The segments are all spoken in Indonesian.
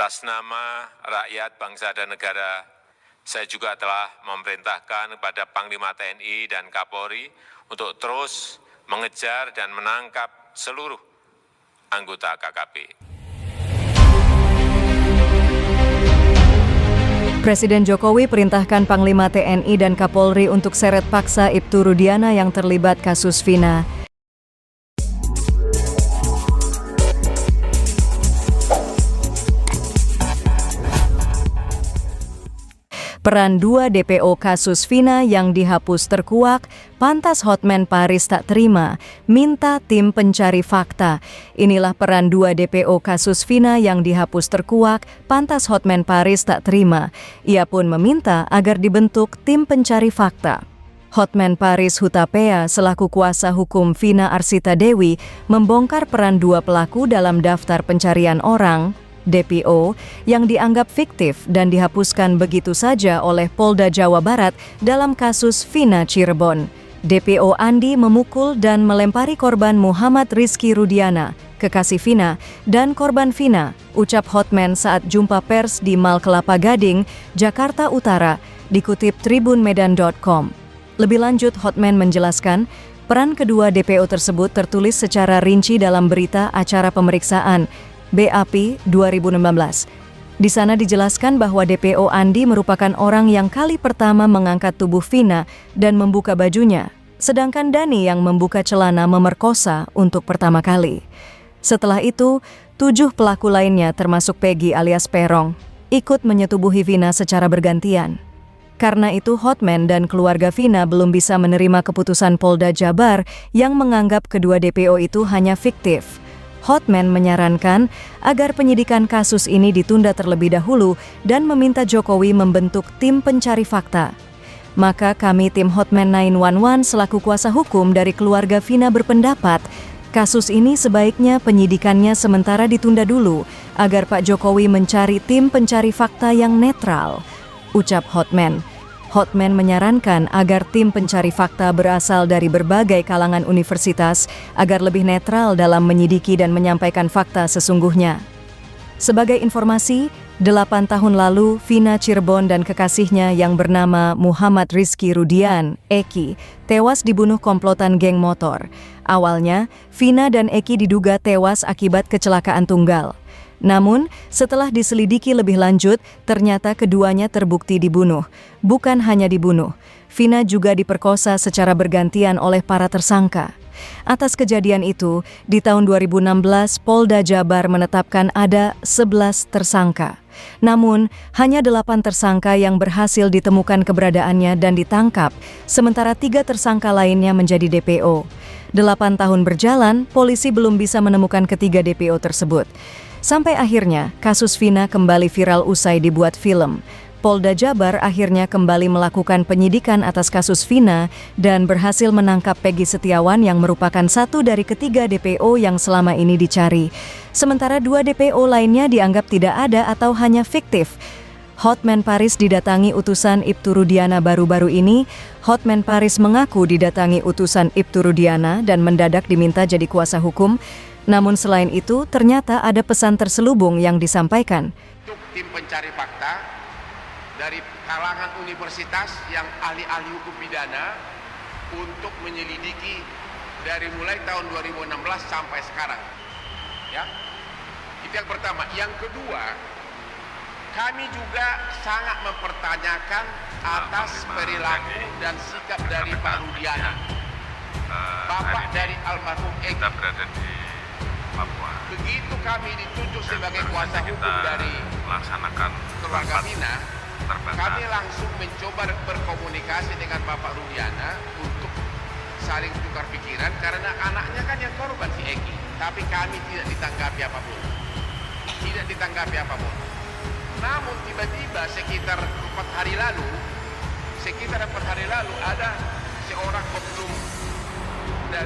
Atas nama rakyat, bangsa, dan negara, saya juga telah memerintahkan kepada Panglima TNI dan Kapolri untuk terus mengejar dan menangkap seluruh anggota KKB. Presiden Jokowi perintahkan Panglima TNI dan Kapolri untuk seret paksa Ibtu Rudiana yang terlibat kasus Vina. Peran 2 DPO kasus Vina yang dihapus terkuak, pantas Hotman Paris tak terima, minta tim pencari fakta. Inilah peran 2 DPO kasus Vina yang dihapus terkuak, pantas Hotman Paris tak terima. Ia pun meminta agar dibentuk tim pencari fakta. Hotman Paris Hutapea selaku kuasa hukum Vina Arsita Dewi membongkar peran 2 pelaku dalam daftar pencarian orang DPO yang dianggap fiktif dan dihapuskan begitu saja oleh Polda Jawa Barat dalam kasus Vina Cirebon. DPO Andi memukul dan melempari korban Muhammad Rizky Rudiana, kekasih Vina, dan korban Vina, ucap Hotman saat jumpa pers di Mall Kelapa Gading, Jakarta Utara, dikutip tribunmedan.com. Lebih lanjut, Hotman menjelaskan, peran kedua DPO tersebut tertulis secara rinci dalam berita acara pemeriksaan BAP 2016. Di sana dijelaskan bahwa DPO Andi merupakan orang yang kali pertama mengangkat tubuh Vina dan membuka bajunya, sedangkan Dani yang membuka celana memerkosa untuk pertama kali. Setelah itu, 7 pelaku lainnya termasuk Peggy alias Perong ikut menyetubuhi Vina secara bergantian. Karena itu Hotman dan keluarga Vina belum bisa menerima keputusan Polda Jabar yang menganggap kedua DPO itu hanya fiktif. Hotman menyarankan agar penyidikan kasus ini ditunda terlebih dahulu dan meminta Jokowi membentuk tim pencari fakta. Maka kami tim Hotman 911 selaku kuasa hukum dari keluarga Vina berpendapat, kasus ini sebaiknya penyidikannya sementara ditunda dulu agar Pak Jokowi mencari tim pencari fakta yang netral, ucap Hotman. Hotman menyarankan agar tim pencari fakta berasal dari berbagai kalangan universitas agar lebih netral dalam menyidiki dan menyampaikan fakta sesungguhnya. Sebagai informasi, 8 tahun lalu Vina Cirebon dan kekasihnya yang bernama Muhammad Rizky Rudian, Eki, tewas dibunuh komplotan geng motor. Awalnya, Vina dan Eki diduga tewas akibat kecelakaan tunggal. Namun, setelah diselidiki lebih lanjut, ternyata keduanya terbukti dibunuh. Bukan hanya dibunuh, Vina juga diperkosa secara bergantian oleh para tersangka. Atas kejadian itu, di tahun 2016, Polda Jabar menetapkan ada 11 tersangka. Namun, hanya 8 tersangka yang berhasil ditemukan keberadaannya dan ditangkap, sementara 3 tersangka lainnya menjadi DPO. 8 tahun berjalan, polisi belum bisa menemukan ketiga DPO tersebut. Sampai akhirnya, kasus Vina kembali viral usai dibuat film. Polda Jabar akhirnya kembali melakukan penyidikan atas kasus Vina dan berhasil menangkap Peggy Setiawan yang merupakan satu dari ketiga DPO yang selama ini dicari. Sementara 2 DPO lainnya dianggap tidak ada atau hanya fiktif. Hotman Paris didatangi utusan Ibtu Rudiana baru-baru ini. Hotman Paris mengaku didatangi utusan Ibtu Rudiana dan mendadak diminta jadi kuasa hukum. Namun selain itu, ternyata ada pesan terselubung yang disampaikan. Untuk tim pencari fakta dari kalangan universitas yang ahli-ahli hukum pidana untuk menyelidiki dari mulai tahun 2016 sampai sekarang. Ya, itu yang pertama. Yang kedua, kami juga sangat mempertanyakan atas perilaku dan sikap dari Pak Rudiana, bapak dari almarhum Eki. Papua. Begitu kami ditunjuk sebagai kuasa hukum dari melaksanakan keluarga Vina, kami langsung mencoba berkomunikasi dengan Bapak Rudiana untuk saling tukar pikiran karena anaknya kan yang korban si Eki. Tapi kami tidak ditanggapi apapun. Tidak ditanggapi apapun. Namun tiba-tiba sekitar 4 hari lalu ada seorang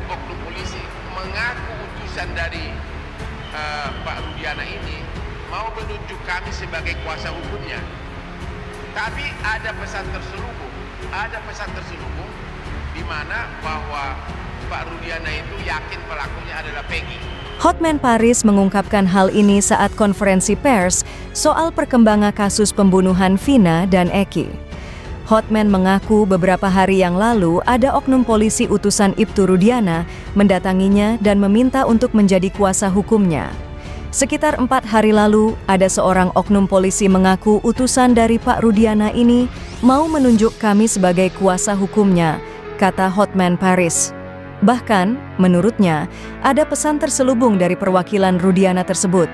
oknum polisi mengaku utusan dari Pak Rudiana ini mau menunjuk kami sebagai kuasa hukumnya. Tapi ada pesan terselubung di mana bahwa Pak Rudiana itu yakin pelakunya adalah Peggy. Hotman Paris mengungkapkan hal ini saat konferensi pers soal perkembangan kasus pembunuhan Vina dan Eki. Hotman mengaku beberapa hari yang lalu ada oknum polisi utusan Ibtu Rudiana mendatanginya dan meminta untuk menjadi kuasa hukumnya. Sekitar 4 hari lalu, ada seorang oknum polisi mengaku utusan dari Pak Rudiana ini mau menunjuk kami sebagai kuasa hukumnya, kata Hotman Paris. Bahkan, menurutnya, ada pesan terselubung dari perwakilan Rudiana tersebut.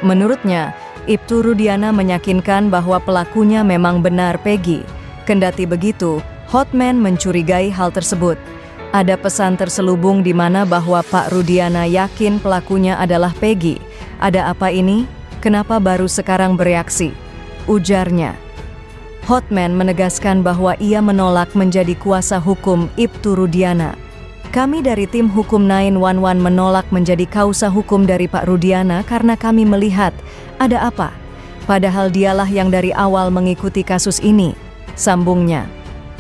Menurutnya, Ibtu Rudiana meyakinkan bahwa pelakunya memang benar Peggy. Kendati begitu, Hotman mencurigai hal tersebut. Ada pesan terselubung di mana bahwa Pak Rudiana yakin pelakunya adalah Peggy. Ada apa ini? Kenapa baru sekarang bereaksi? Ujarnya. Hotman menegaskan bahwa ia menolak menjadi kuasa hukum Ibtu Rudiana. Kami dari tim hukum 911 menolak menjadi kuasa hukum dari Pak Rudiana karena kami melihat ada apa. Padahal dialah yang dari awal mengikuti kasus ini. Sambungnya.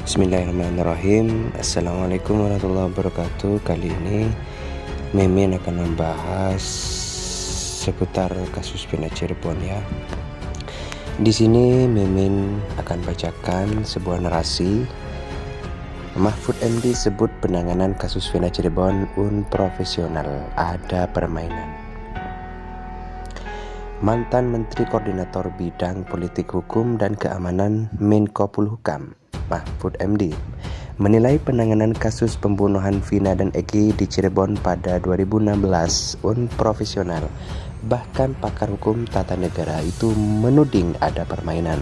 Bismillahirrahmanirrahim. Assalamualaikum warahmatullahi wabarakatuh. Kali ini Mimin akan membahas seputar kasus Vina Cirebon ya. Di sini Mimin akan bacakan sebuah narasi. Mahfud MD sebut penanganan kasus Vina Cirebon unprofesional, ada permainan. Mantan Menteri Koordinator Bidang Politik Hukum dan Keamanan Menko Polhukam, Mahfud MD, menilai penanganan kasus pembunuhan Vina dan Eki di Cirebon pada 2016 unprofesional. Bahkan pakar hukum tata negara itu menuding ada permainan.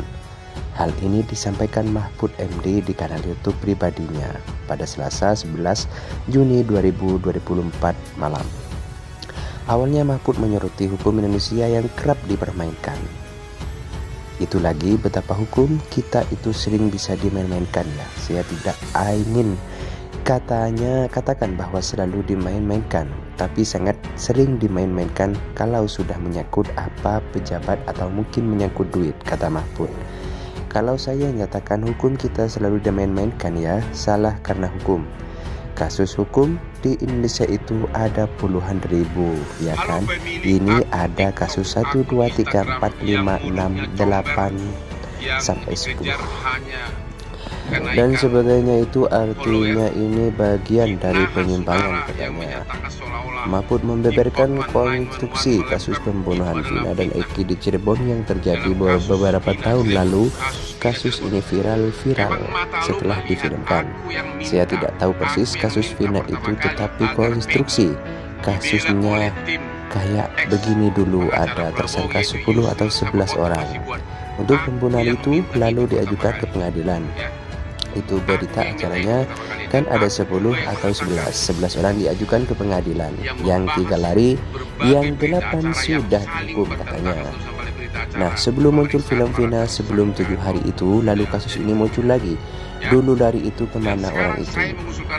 Hal ini disampaikan Mahfud MD di kanal YouTube pribadinya pada Selasa 11 Juni 2024 malam. Awalnya Mahfud menyoroti hukum Indonesia yang kerap dipermainkan. Itu lagi betapa hukum kita itu sering bisa dimain-mainkan ya. Saya tidak ingin katakan bahwa selalu dimain-mainkan, tapi sangat sering dimain-mainkan kalau sudah menyangkut apa pejabat atau mungkin menyangkut duit, kata Mahfud. Kalau saya nyatakan hukum kita selalu dimain-mainkan ya, salah karena hukum. Kasus hukum di Indonesia itu ada puluhan ribu, ya kan? Ini ada kasus 1, 2, 3, 4, 5, 6, 8, sampai 10. Dan sebagainya itu artinya ini bagian dari penyimpangan, katanya. Mahfud membeberkan konstruksi kasus pembunuhan Vina dan Eki di Cirebon yang terjadi beberapa tahun lalu. Kasus ini viral setelah difilmkan. Saya tidak tahu persis kasus Vina itu, tetapi konstruksi kasusnya kayak begini dulu, ada tersangka 10 atau 11 orang. Untuk pembunuhan itu lalu diajukan ke pengadilan. Itu berita acaranya kan ada 10 atau 11 orang diajukan ke pengadilan, yang 3 lari, yang 8 sudah dihukum, katanya. Nah, sebelum muncul film Vina sebelum 7 hari itu, lalu kasus ini muncul lagi. Dulu dari itu kemana orang itu?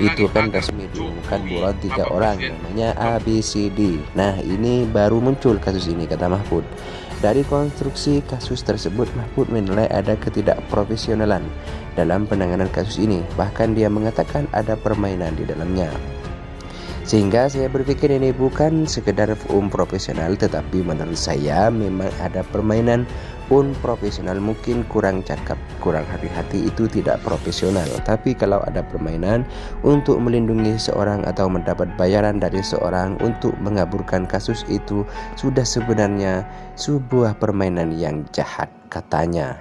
Itu kan resmi diumumkan buat 3 orang, namanya ABCD. Nah, ini baru muncul kasus ini, kata Mahfud. Dari konstruksi kasus tersebut, Mahfud menilai ada ketidakprofesionalan dalam penanganan kasus ini. Bahkan dia mengatakan ada permainan di dalamnya. Sehingga saya berpikir ini bukan sekedar profesional, tetapi menurut saya memang ada permainan profesional. Mungkin kurang cakap, kurang hati-hati, itu tidak profesional. Tapi kalau ada permainan untuk melindungi seorang atau mendapat bayaran dari seorang untuk mengaburkan kasus, itu sudah sebenarnya sebuah permainan yang jahat, katanya.